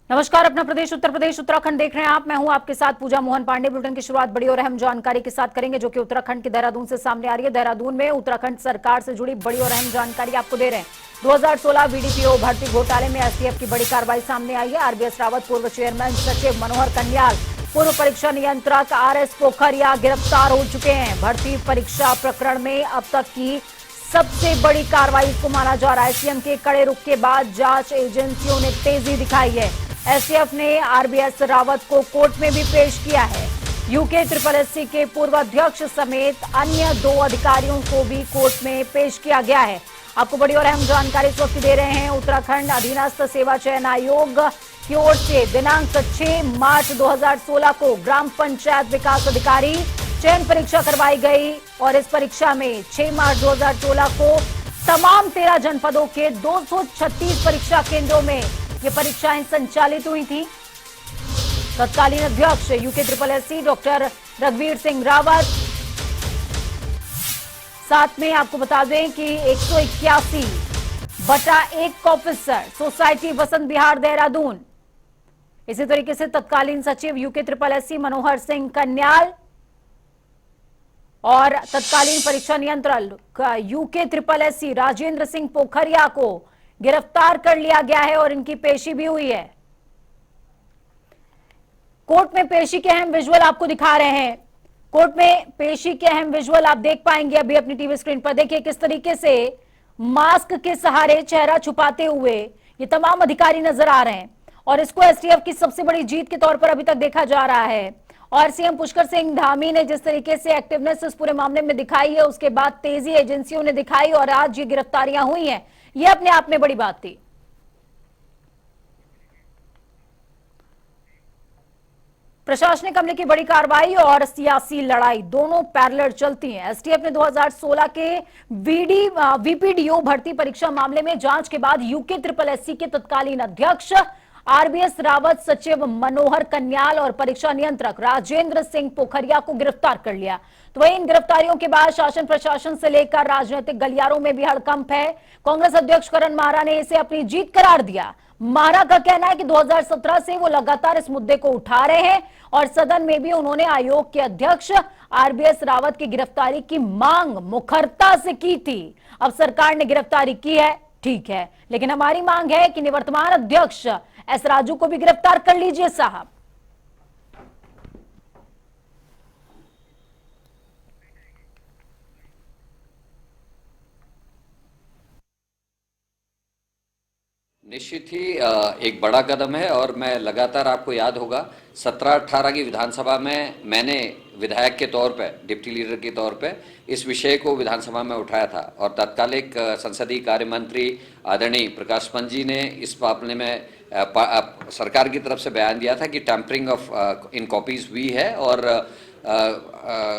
नमस्कार, अपना प्रदेश उत्तर प्रदेश उत्तराखंड देख रहे हैं आप। मैं हूं आपके साथ पूजा मोहन पांडे। बुलेटिन की शुरुआत बड़ी और अहम जानकारी के साथ करेंगे जो कि उत्तराखंड के देहरादून से सामने आ रही है। देहरादून में उत्तराखंड सरकार से जुड़ी बड़ी और अहम जानकारी आपको दे रहे हैं। 2016 वीडीपीओ भर्ती घोटाले में एसटीएफ की बड़ी कार्रवाई सामने आई है। आरबीएस रावत, पूर्व चेयरमैन सचिव मनोहर कन्याल, पूर्व परीक्षा नियंत्रक आरएस पोखरिया गिरफ्तार हो चुके हैं। भर्ती परीक्षा प्रकरण में अब तक की सबसे बड़ी कार्रवाई को माना जा रहा है। सीएम के कड़े रुख के बाद जांच एजेंसियों ने तेजी दिखाई है। एसटीएफ ने आरबीएस रावत को कोर्ट में भी पेश किया है। यूके SSSC के पूर्व अध्यक्ष समेत अन्य 2 अधिकारियों को भी कोर्ट में पेश किया गया है। आपको बड़ी और अहम जानकारी इस वक्त दे रहे हैं। उत्तराखंड अधीनस्थ सेवा चयन आयोग की ओर से दिनांक 6 मार्च 2016 को ग्राम पंचायत विकास अधिकारी चयन परीक्षा करवाई गई और इस परीक्षा में 6 मार्च 2016 को तमाम 13 जनपदों के 236 परीक्षा केंद्रों में ये परीक्षाएं संचालित हुई थी। तत्कालीन अध्यक्ष यूके SSSC डॉक्टर रघुवीर सिंह रावत, साथ में आपको बता दें कि 181/1 ऑफिसर सोसाइटी वसंत विहार देहरादून। इसी तरीके से तत्कालीन सचिव यूके SSSC मनोहर सिंह कन्याल और तत्कालीन परीक्षा नियंत्रक यूके SSSC राजेंद्र सिंह पोखरिया को गिरफ्तार कर लिया गया है और इनकी पेशी भी हुई है। कोर्ट में पेशी के अहम विजुअल आपको दिखा रहे हैं। कोर्ट में पेशी के अहम विजुअल आप देख पाएंगे अभी अपनी टीवी स्क्रीन पर। देखिए किस तरीके से मास्क के सहारे चेहरा छुपाते हुए ये तमाम अधिकारी नजर आ रहे हैं और इसको एसटीएफ की सबसे बड़ी जीत के तौर पर अभी तक देखा जा रहा है। और सीएम पुष्कर सिंह धामी ने जिस तरीके से एक्टिवनेस इस पूरे मामले में दिखाई है, उसके बाद तेजी एजेंसियों ने दिखाई और आज ये गिरफ्तारियां हुई हैं, ये अपने आप में बड़ी बात थी। प्रशासनिक अमले की बड़ी कार्रवाई और सियासी लड़ाई दोनों पैरेलल चलती हैं। एसटीएफ ने 2016 के वीपीडीओ भर्ती परीक्षा मामले में जांच के बाद यूके SSSC के तत्कालीन अध्यक्ष आरबीएस रावत, सचिव मनोहर कन्याल और परीक्षा नियंत्रक राजेंद्र सिंह पोखरिया को गिरफ्तार कर लिया। तो वहीं इन गिरफ्तारियों के बाद शासन प्रशासन से लेकर राजनीतिक गलियारों में भी हड़कंप है। कांग्रेस अध्यक्ष करण मारा ने इसे अपनी जीत करार दिया। मारा का कहना है कि 2017 से वो लगातार इस मुद्दे को उठा रहे हैं और सदन में भी उन्होंने आयोग के अध्यक्ष आरबीएस रावत की गिरफ्तारी की मांग मुखरता से की थी। अब सरकार ने गिरफ्तारी की है, ठीक है, लेकिन हमारी मांग है कि निवर्तमान अध्यक्ष एस राजू को भी गिरफ्तार कर लीजिए साहब। निश्चित ही एक बड़ा कदम है और मैं लगातार, आपको याद होगा 17-18 की विधानसभा में मैंने विधायक के तौर पे, डिप्टी लीडर के तौर पे इस विषय को विधानसभा में उठाया था और तत्कालिक संसदीय कार्य मंत्री आदरणीय प्रकाश पंत जी ने इस मामले में सरकार की तरफ से बयान दिया था कि टैंपरिंग ऑफ इन कॉपीज हुई है और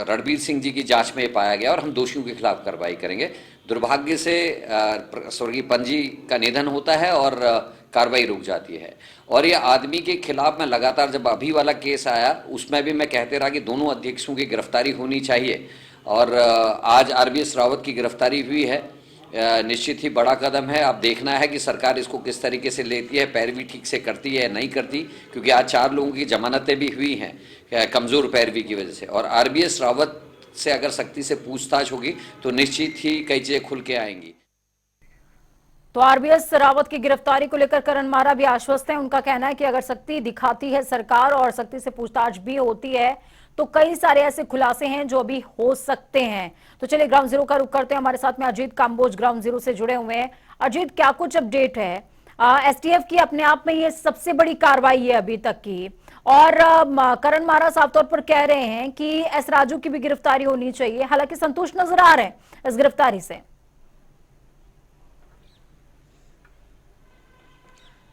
रणबीर सिंह जी की जांच में ये पाया गया और हम दोषियों के खिलाफ कार्रवाई करेंगे। दुर्भाग्य से स्वर्गीय पंत जी का निधन होता है और कार्रवाई रुक जाती है और ये आदमी के खिलाफ मैं लगातार, जब अभी वाला केस आया उसमें भी मैं कहते रहा कि दोनों अध्यक्षों की गिरफ्तारी होनी चाहिए और आज आरबीएस रावत की गिरफ्तारी हुई है। निश्चित ही बड़ा कदम है। अब देखना है कि सरकार इसको किस तरीके से लेती है, पैरवी ठीक से करती है नहीं करती, क्योंकि आज 4 लोगों की जमानतें भी हुई हैं कमज़ोर पैरवी की वजह से और आरबीएस रावत से अगर सख्ती से पूछताछ होगी तो निश्चित ही कई चीजें खुल के आएंगी। तो आरबीएस रावत की गिरफ्तारी को लेकर करण मारा भी आश्वस्त है। उनका कहना है कि अगर सख्ती दिखाती है सरकार और सख्ती से पूछताछ भी होती है तो कई सारे ऐसे खुलासे हैं जो अभी हो सकते हैं। तो चलिए ग्राउंड जीरो का रुख करते हैं। हमारे साथ में अजीत काम्बोज ग्राउंड जीरो से जुड़े हुए हैं। अजीत, क्या कुछ अपडेट है? एसटीएफ की अपने आप में ये सबसे बड़ी कार्रवाई है अभी तक की और करण मारा साफ तौर पर कह रहे हैं कि एस राजू की भी गिरफ्तारी होनी चाहिए, हालांकि संतुष्ट नजर आ रहे हैं इस गिरफ्तारी से।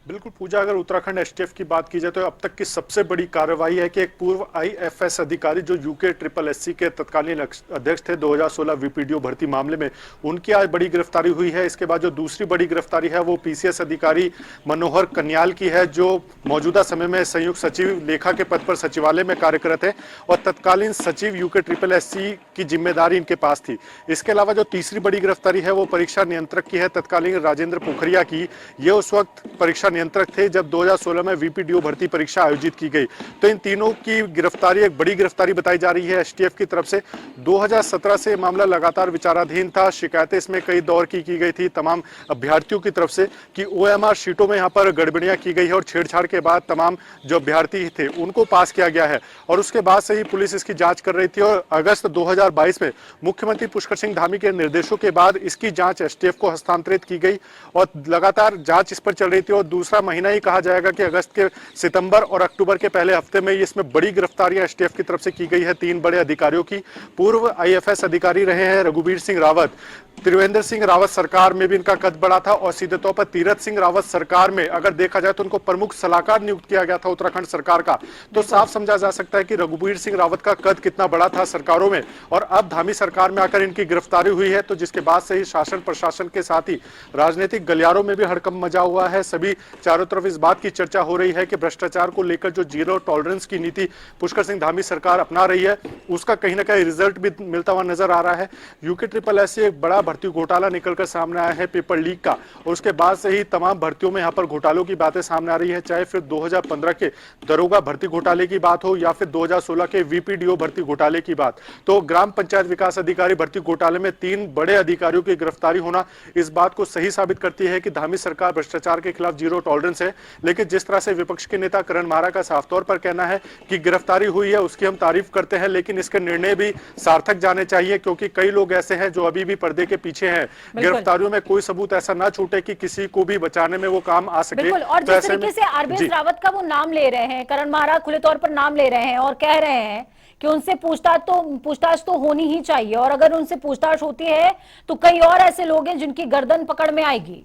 बिल्कुल पूजा, अगर उत्तराखंड एसटीएफ की बात की जाए तो अब तक की सबसे बड़ी कार्रवाई है कि एक पूर्व आईएफएस अधिकारी जो यूके SSSC के तत्कालीन अध्यक्ष थे 2016 वीपीडीओ भर्ती मामले में, उनकी आज बड़ी गिरफ्तारी हुई है। इसके बाद जो दूसरी बड़ी गिरफ्तारी है वो पीसीएस अधिकारी मनोहर कन्याल की है, जो मौजूदा समय में संयुक्त सचिव लेखा के पद पर सचिवालय में कार्यरत है और तत्कालीन सचिव यूके SSSC की जिम्मेदारी इनके पास थी। इसके अलावा जो तीसरी बड़ी गिरफ्तारी है वो परीक्षा नियंत्रक की है, तत्कालीन राजेंद्र पोखरिया की। ये उस वक्त परीक्षा नियंत्रक थे जब 2016 में वीपीडीओ भर्ती परीक्षा आयोजित की गई। तो इन तीनों की गिरफ्तारी एक बड़ी गिरफ्तारी बताई जा रही है एसटीएफ की तरफ से। 2017 से मामला लगातार विचाराधीन था। शिकायतें इसमें कई दौर की गई थी तमाम अभ्यर्थियों की तरफ से कि ओएमआर शीटों में यहाँ पर गड़बड़ियां की गई है और छेड़छाड़ के बाद तमाम जो अभ्यर्थी थे उनको पास किया गया है। और उसके बाद से ही पुलिस इसकी जांच कर रही थी और अगस्त 2022 में मुख्यमंत्री पुष्कर सिंह धामी के निर्देशों के बाद इसकी जांच एसटीएफ को हस्तांतरित की गई और लगातार जांच इस पर चल रही थी। और दूसरा महीना ही कहा जाएगा कि अगस्त के सितंबर और अक्टूबर के पहले हफ्ते में इसमें बड़ी गिरफ्तारियां एसटीएफ की तरफ से की गई है 3 बड़े अधिकारियों की। पूर्व आईएफएस अधिकारी रहे हैं रघुवीर सिंह रावत, त्रिवेंद्र सिंह रावत सरकार में भी इनका कद बढ़ा था और सीधे तौर पर तीरथ सिंह रावत सरकार में अगर देखा जाए तो उनको प्रमुख सलाहकार नियुक्त किया गया था उत्तराखंड सरकार का। तो साफ समझा जा सकता है कि रघुवीर सिंह रावत का कद कितना बड़ा था सरकारों में और अब धामी सरकार में आकर इनकी गिरफ्तारी हुई है। तो जिसके बाद से ही शासन प्रशासन के साथ ही राजनीतिक गलियारों में भी हड़कंप मचा हुआ है। सभी चारों तरफ इस बात की चर्चा हो रही है कि भ्रष्टाचार को लेकर जो जीरो टॉलरेंस की नीति पुष्कर सिंह धामी सरकार अपना रही है उसका कहीं ना कहीं रिजल्ट भी मिलता हुआ नजर आ रहा है। यूके ट्रिपल एस से एक बड़ा भर्ती घोटाला निकलकर सामने आया है पेपर लीक का और उसके बाद से ही तमाम भर्तियों में यहाँ पर घोटालों की बातें सामने आ रही है, चाहे फिर 2015 के दरोगा भर्ती घोटाले की बात हो या फिर 2016 के वीपीडीओ भर्ती घोटाले की बात। तो ग्राम पंचायत विकास अधिकारी भर्ती घोटाले में 3 बड़े अधिकारियों की गिरफ्तारी होना इस बात को सही साबित करती है कि धामी सरकार भ्रष्टाचार के खिलाफ जीरो टॉलरेंस है। लेकिन जिस तरह से विपक्ष के नेता करण मारा का साफ तौर पर कहना है कि गिरफ्तारी हुई है उसकी हम तारीफ करते हैं, लेकिन इसके निर्णय भी सार्थक जाने चाहिए क्योंकि कई लोग ऐसे हैं जो अभी भी पर्दे के पीछे हैं। गिरफ्तारियों में कोई सबूत ऐसा ना छूटे कि किसी को भी बचाने में वो काम आ सके। और तो जिस तरीके से आरबीएस रावत का वो नाम ले रहे हैं, करण मारा खुले तौर पर नाम ले रहे हैं और कह रहे हैं कि उनसे पूछताछ तो होनी ही चाहिए और अगर उनसे पूछताछ होती है तो कई और ऐसे लोग हैं जिनकी गर्दन पकड़ में आएगी।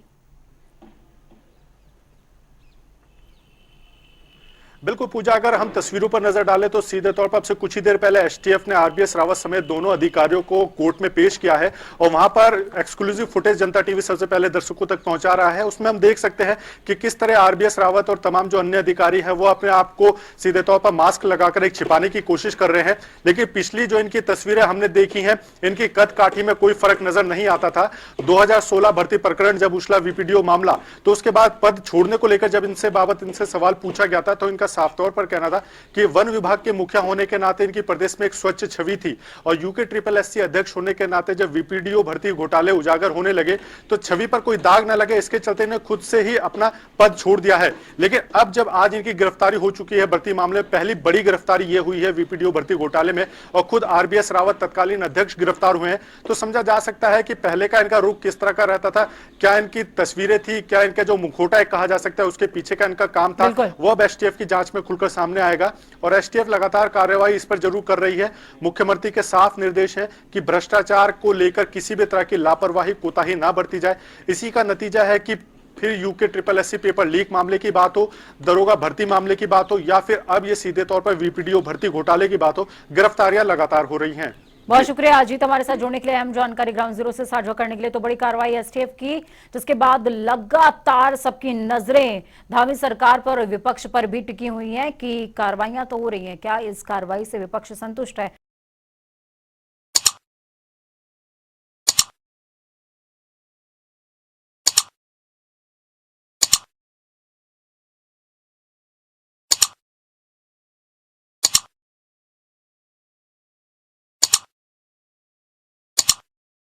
बिल्कुल पूजा, अगर हम तस्वीरों पर नजर डालें तो सीधे तौर पर अब से कुछ ही देर पहले एसटीएफ ने आरबीएस रावत समेत दोनों अधिकारियों को कोर्ट में पेश किया है और वहां पर एक्सक्लूसिव फुटेज जनता टीवी सबसे पहले दर्शकों तक पहुंचा रहा है। उसमें हम देख सकते हैं कि किस तरह आरबीएस रावत और तमाम जो अन्य अधिकारी है वो अपने आप को सीधे तौर पर मास्क लगाकर एक छिपाने की कोशिश कर रहे हैं। लेकिन पिछली जो इनकी तस्वीरें हमने देखी हैं इनकी कद काठी में कोई फर्क नजर नहीं आता था। 2016 भर्ती प्रकरण जब उछला वीपीडीओ मामला तो उसके बाद पद छोड़ने को लेकर जब इनसे सवाल पूछा गया था तो इनका साफ तौर पर कहना था कि वन विभाग के मुखिया होने के नाते इनकी प्रदेश में एक स्वच्छ छवि थी और यूके ट्रिपल एससी अध्यक्ष होने के नाते जब वीपीडीओ भर्ती घोटाले उजागर होने लगे तो छवि पर कोई दाग न लगे इसके चलते इन्हें खुद से ही अपना पद छोड़ दिया है। लेकिन अब जब आज इनकी गिरफ्तारी हो चुकी है भर्ती मामले में, पहली बड़ी गिरफ्तारी यह हुई है वीपीडीओ भर्ती घोटाले में और खुद आरबीएस रावत तत्कालीन अध्यक्ष गिरफ्तार हुए हैं, तो समझा जा सकता है कि पहले का इनका रुख किस तरह का रहता था, क्या इनकी तस्वीरें थी, क्या इनका जो मुखौटा कहा जा सकता है उसके पीछे का इनका काम था, वो अब एसटीएफ की जांच में खुलकर सामने आएगा। और एसटीएफ लगातार कार्रवाई इस पर जरूर कर रही है। मुख्यमंत्री के साफ निर्देश है कि भ्रष्टाचार को लेकर किसी भी तरह की लापरवाही कोताही ना बरती जाए। इसी का नतीजा है कि फिर UK triple SC paper leak मामले की बात हो, दरोगा भर्ती मामले की बात हो या फिर अब ये सीधे तौर पर वीपीडीओ भर्ती घोटाले की बात हो, गिरफ्तारियां लगातार हो रही हैं। बहुत शुक्रिया अजीत हमारे साथ जुड़ने के लिए, अहम जानकारी ग्राउंड जीरो से साझा करने के लिए। तो बड़ी कार्रवाई एसटीएफ की जिसके बाद लगातार सबकी नजरें धामी सरकार पर और विपक्ष पर भी टिकी हुई हैं कि कार्रवाइयां तो हो रही हैं, क्या इस कार्रवाई से विपक्ष संतुष्ट है?